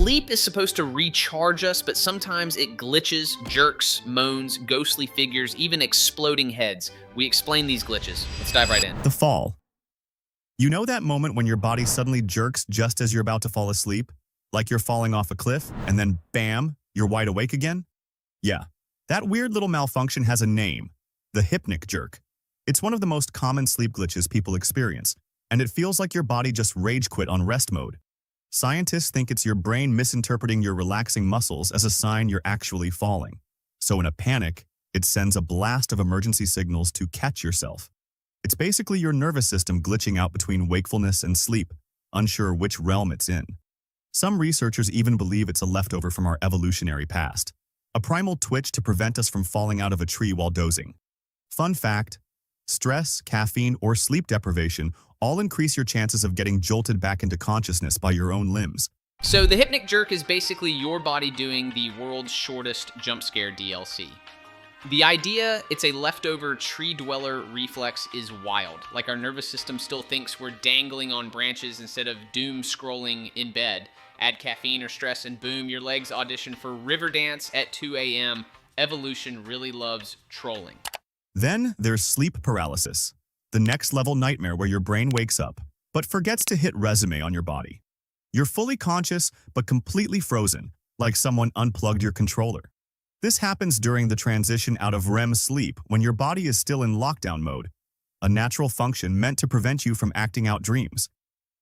Sleep is supposed to recharge us, but sometimes it glitches, jerks, moans, ghostly figures, even exploding heads. We explain these glitches. Let's dive right in. The fall. You know that moment when your body suddenly jerks just as you're about to fall asleep? Like you're falling off a cliff, and then bam, you're wide awake again? Yeah, that weird little malfunction has a name, the hypnic jerk. It's one of the most common sleep glitches people experience, and it feels like your body just rage quit on rest mode. Scientists think it's your brain misinterpreting your relaxing muscles as a sign you're actually falling. So in a panic, it sends a blast of emergency signals to catch yourself. It's basically your nervous system glitching out between wakefulness and sleep, unsure which realm it's in. Some researchers even believe it's a leftover from our evolutionary past, a primal twitch to prevent us from falling out of a tree while dozing. Fun fact, stress, caffeine, or sleep deprivation all increase your chances of getting jolted back into consciousness by your own limbs. So the hypnic jerk is basically your body doing the world's shortest jump scare DLC. The idea it's a leftover tree dweller reflex is wild. Like our nervous system still thinks we're dangling on branches instead of doom scrolling in bed. Add caffeine or stress and boom, your legs audition for river dance at 2 a.m. Evolution really loves trolling. Then there's sleep paralysis, the next level nightmare where your brain wakes up, but forgets to hit resume on your body. You're fully conscious, but completely frozen, like someone unplugged your controller. This happens during the transition out of REM sleep when your body is still in lockdown mode, a natural function meant to prevent you from acting out dreams.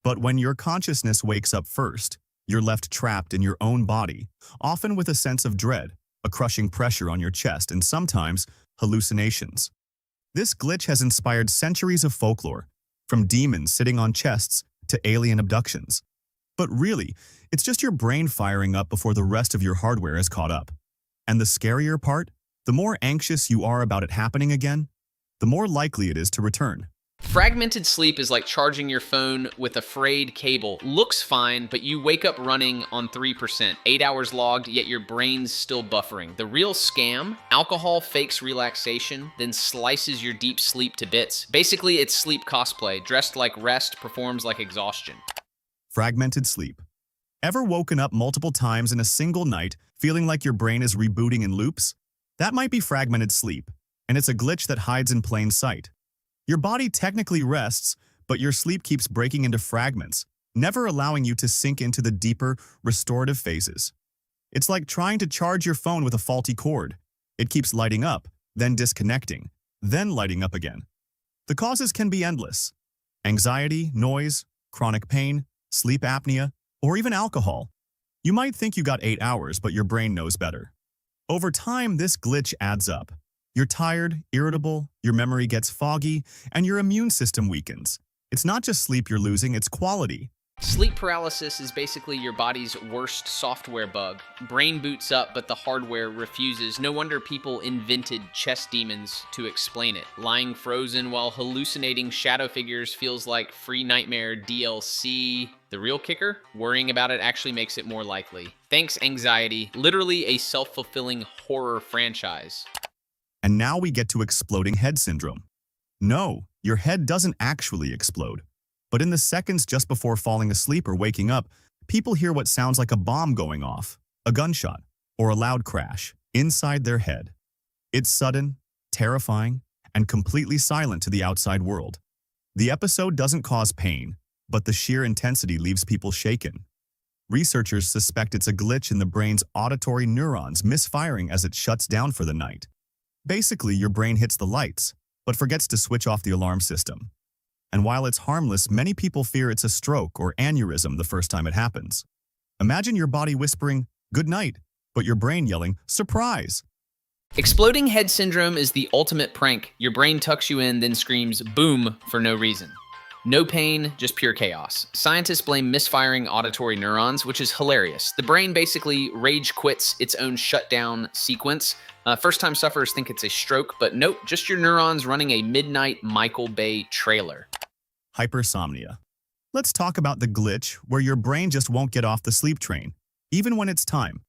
But when your consciousness wakes up first, you're left trapped in your own body, often with a sense of dread, a crushing pressure on your chest, and sometimes hallucinations. This glitch has inspired centuries of folklore, from demons sitting on chests to alien abductions. But really, it's just your brain firing up before the rest of your hardware is caught up. And the scarier part, the more anxious you are about it happening again, the more likely it is to return. Fragmented sleep is like charging your phone with a frayed cable. Looks fine, but you wake up running on 3%. 8 hours logged, yet your brain's still buffering. The real scam? Alcohol fakes relaxation, then slices your deep sleep to bits. Basically, it's sleep cosplay. Dressed like rest, performs like exhaustion. Fragmented sleep. Ever woken up multiple times in a single night, feeling like your brain is rebooting in loops? That might be fragmented sleep, and it's a glitch that hides in plain sight. Your body technically rests, but your sleep keeps breaking into fragments, never allowing you to sink into the deeper, restorative phases. It's like trying to charge your phone with a faulty cord. It keeps lighting up, then disconnecting, then lighting up again. The causes can be endless: anxiety, noise, chronic pain, sleep apnea, or even alcohol. You might think you got 8 hours, but your brain knows better. Over time, this glitch adds up. You're tired, irritable, your memory gets foggy, and your immune system weakens. It's not just sleep you're losing, it's quality. Sleep paralysis is basically your body's worst software bug. Brain boots up, but the hardware refuses. No wonder people invented chess demons to explain it. Lying frozen while hallucinating shadow figures feels like free nightmare DLC. The real kicker? Worrying about it actually makes it more likely. Thanks, anxiety. Literally a self-fulfilling horror franchise. And now we get to exploding head syndrome. No, your head doesn't actually explode. But in the seconds just before falling asleep or waking up, people hear what sounds like a bomb going off, a gunshot, or a loud crash inside their head. It's sudden, terrifying, and completely silent to the outside world. The episode doesn't cause pain, but the sheer intensity leaves people shaken. Researchers suspect it's a glitch in the brain's auditory neurons misfiring as it shuts down for the night. Basically, your brain hits the lights, but forgets to switch off the alarm system. And while it's harmless, many people fear it's a stroke or aneurysm the first time it happens. Imagine your body whispering, "Good night," but your brain yelling, "Surprise!" Exploding head syndrome is the ultimate prank. Your brain tucks you in, then screams boom for no reason. No pain, just pure chaos. Scientists blame misfiring auditory neurons, which is hilarious. The brain basically rage quits its own shutdown sequence. First-time sufferers think it's a stroke, but nope, just your neurons running a midnight Michael Bay trailer. Hypersomnia. Let's talk about the glitch where your brain just won't get off the sleep train, even when it's time.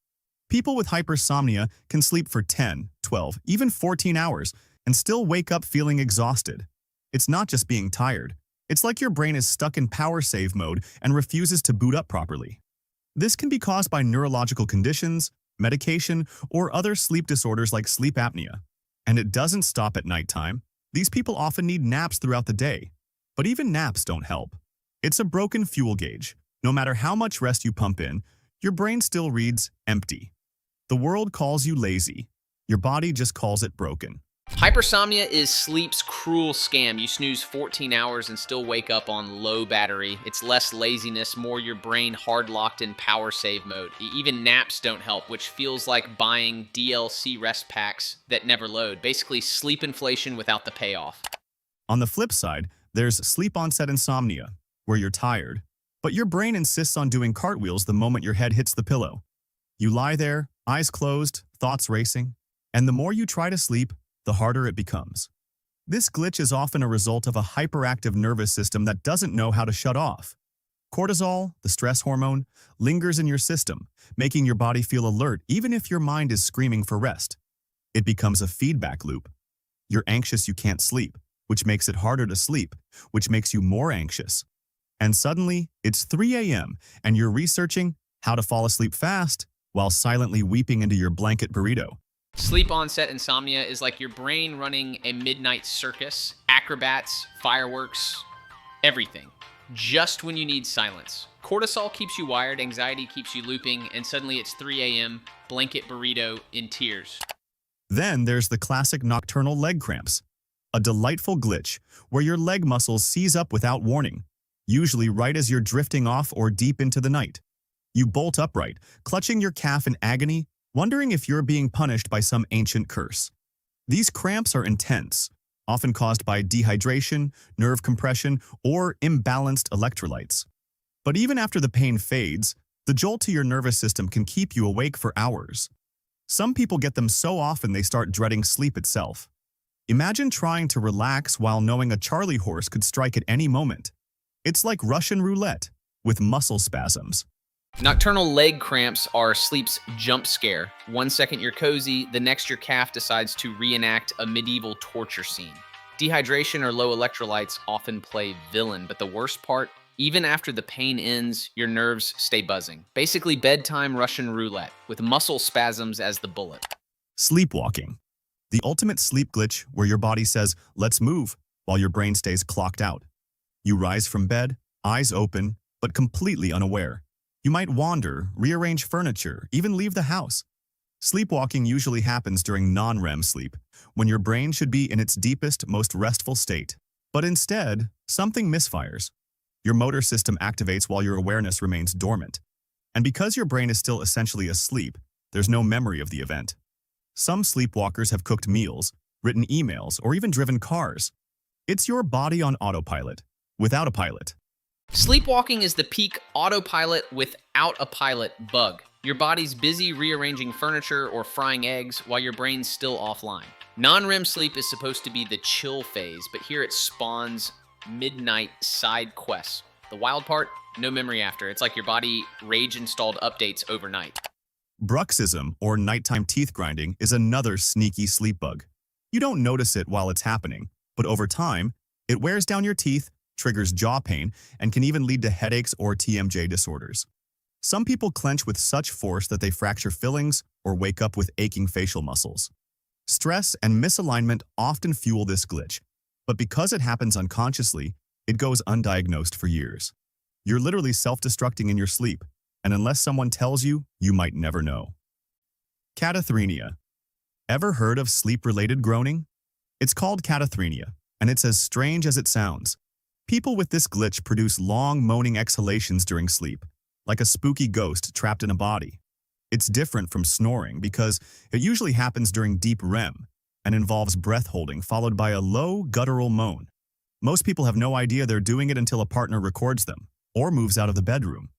People with hypersomnia can sleep for 10, 12, even 14 hours and still wake up feeling exhausted. It's not just being tired. It's like your brain is stuck in power save mode and refuses to boot up properly. This can be caused by neurological conditions, medication, or other sleep disorders like sleep apnea. And it doesn't stop at nighttime. These people often need naps throughout the day. But even naps don't help. It's a broken fuel gauge. No matter how much rest you pump in, your brain still reads empty. The world calls you lazy. Your body just calls it broken. Hypersomnia is sleep's cruel scam. You snooze 14 hours and still wake up on low battery. It's less laziness, more your brain hard-locked in power save mode. Even naps don't help, which feels like buying DLC rest packs that never load. Basically, sleep inflation without the payoff. On the flip side, there's sleep-onset insomnia, where you're tired, but your brain insists on doing cartwheels the moment your head hits the pillow. You lie there, eyes closed, thoughts racing, and the more you try to sleep, the harder it becomes. This glitch is often a result of a hyperactive nervous system that doesn't know how to shut off. Cortisol, the stress hormone, lingers in your system, making your body feel alert even if your mind is screaming for rest. It becomes a feedback loop. You're anxious you can't sleep, which makes it harder to sleep, which makes you more anxious. And suddenly, it's 3 a.m. and you're researching how to fall asleep fast while silently weeping into your blanket burrito. Sleep onset insomnia is like your brain running a midnight circus, acrobats, fireworks, everything, just when you need silence. Cortisol keeps you wired, anxiety keeps you looping, and suddenly it's 3 a.m., blanket burrito in tears. Then there's the classic nocturnal leg cramps, a delightful glitch where your leg muscles seize up without warning, usually right as you're drifting off or deep into the night. You bolt upright, clutching your calf in agony, wondering if you're being punished by some ancient curse. These cramps are intense, often caused by dehydration, nerve compression, or imbalanced electrolytes. But even after the pain fades, the jolt to your nervous system can keep you awake for hours. Some people get them so often they start dreading sleep itself. Imagine trying to relax while knowing a Charlie horse could strike at any moment. It's like Russian roulette, with muscle spasms. Nocturnal leg cramps are sleep's jump scare. 1 second you're cozy, the next your calf decides to reenact a medieval torture scene. Dehydration or low electrolytes often play villain, but the worst part, even after the pain ends, your nerves stay buzzing. Basically bedtime Russian roulette, with muscle spasms as the bullet. Sleepwalking, the ultimate sleep glitch where your body says, "Let's move," while your brain stays clocked out. You rise from bed, eyes open, but completely unaware. You might wander, rearrange furniture, even leave the house. Sleepwalking usually happens during non-REM sleep, when your brain should be in its deepest, most restful state. But instead, something misfires. Your motor system activates while your awareness remains dormant. And because your brain is still essentially asleep, there's no memory of the event. Some sleepwalkers have cooked meals, written emails, or even driven cars. It's your body on autopilot, without a pilot. Sleepwalking is the peak autopilot without a pilot bug. Your body's busy rearranging furniture or frying eggs while your brain's still offline. Non-REM sleep is supposed to be the chill phase, but here it spawns midnight side quests. The wild part, no memory after. It's like your body rage-installed updates overnight. Bruxism, or nighttime teeth grinding, is another sneaky sleep bug. You don't notice it while it's happening, but over time, it wears down your teeth, triggers jaw pain, and can even lead to headaches or TMJ disorders. Some people clench with such force that they fracture fillings or wake up with aching facial muscles. Stress and misalignment often fuel this glitch, but because it happens unconsciously, it goes undiagnosed for years. You're literally self-destructing in your sleep, and unless someone tells you, you might never know. Catathrenia. Ever heard of sleep-related groaning? It's called catathrenia, and it's as strange as it sounds. People with this glitch produce long, moaning exhalations during sleep, like a spooky ghost trapped in a body. It's different from snoring because it usually happens during deep REM and involves breath holding followed by a low, guttural moan. Most people have no idea they're doing it until a partner records them or moves out of the bedroom.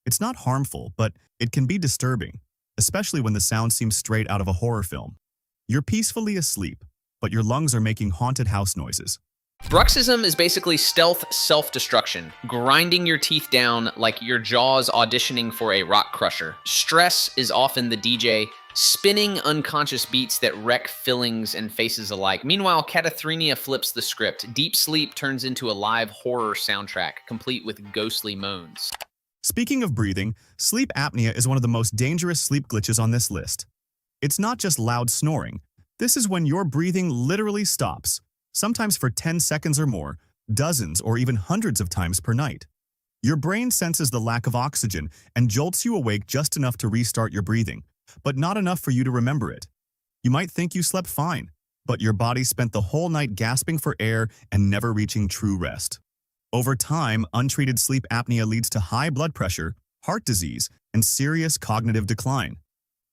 It's not harmful, but it can be disturbing, especially when the sound seems straight out of a horror film. You're peacefully asleep, but your lungs are making haunted house noises. Bruxism is basically stealth self-destruction, grinding your teeth down like your jaws auditioning for a rock crusher. Stress is often the DJ, spinning unconscious beats that wreck fillings and faces alike. Meanwhile, catathrenia flips the script. Deep sleep turns into a live horror soundtrack, complete with ghostly moans. Speaking of breathing, sleep apnea is one of the most dangerous sleep glitches on this list. It's not just loud snoring. This is when your breathing literally stops, sometimes for 10 seconds or more, dozens or even hundreds of times per night. Your brain senses the lack of oxygen and jolts you awake just enough to restart your breathing, but not enough for you to remember it. You might think you slept fine, but your body spent the whole night gasping for air and never reaching true rest. Over time, untreated sleep apnea leads to high blood pressure, heart disease, and serious cognitive decline.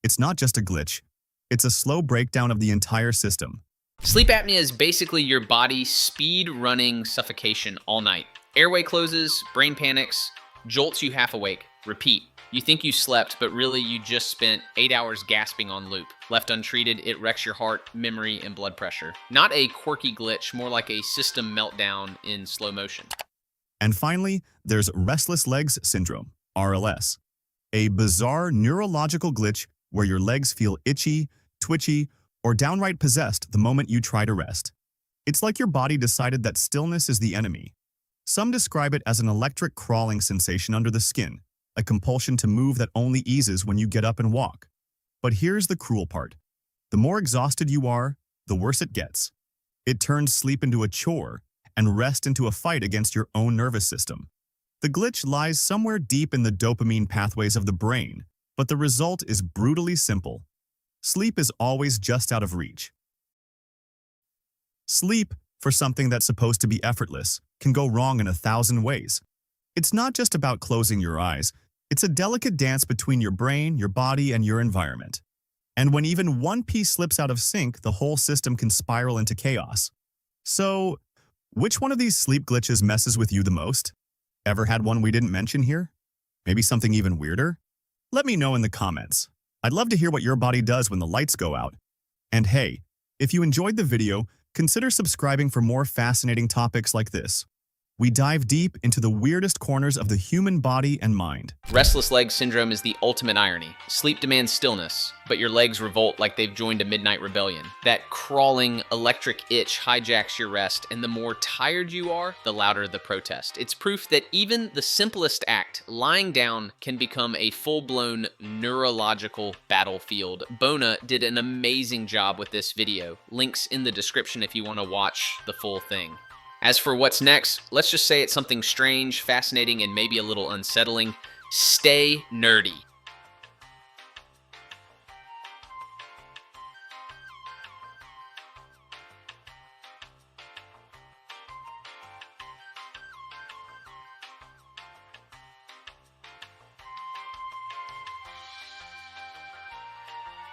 It's not just a glitch, it's a slow breakdown of the entire system. Sleep apnea is basically your body speed running suffocation all night. Airway closes, brain panics, jolts you half awake. Repeat. You think you slept, but really you just spent 8 hours gasping on loop. Left untreated, it wrecks your heart, memory, and blood pressure. Not a quirky glitch, more like a system meltdown in slow motion. And finally, there's restless legs syndrome, RLS, a bizarre neurological glitch where your legs feel itchy, twitchy, or downright possessed the moment you try to rest. It's like your body decided that stillness is the enemy. Some describe it as an electric crawling sensation under the skin, a compulsion to move that only eases when you get up and walk. But here's the cruel part. The more exhausted you are, the worse it gets. It turns sleep into a chore and rest into a fight against your own nervous system. The glitch lies somewhere deep in the dopamine pathways of the brain, but the result is brutally simple. Sleep is always just out of reach. Sleep, for something that's supposed to be effortless, can go wrong in 1,000 ways. It's not just about closing your eyes. It's a delicate dance between your brain, your body, and your environment. And when even one piece slips out of sync, the whole system can spiral into chaos. So, which one of these sleep glitches messes with you the most? Ever had one we didn't mention here? Maybe something even weirder? Let me know in the comments. I'd love to hear what your body does when the lights go out. And hey, if you enjoyed the video, consider subscribing for more fascinating topics like this. We dive deep into the weirdest corners of the human body and mind. Restless leg syndrome is the ultimate irony. Sleep demands stillness, but your legs revolt like they've joined a midnight rebellion. That crawling electric itch hijacks your rest, and the more tired you are, the louder the protest. It's proof that even the simplest act, lying down, can become a full-blown neurological battlefield. BoNa did an amazing job with this video. Links in the description if you want to watch the full thing. As for what's next, let's just say it's something strange, fascinating, and maybe a little unsettling. Stay nerdy.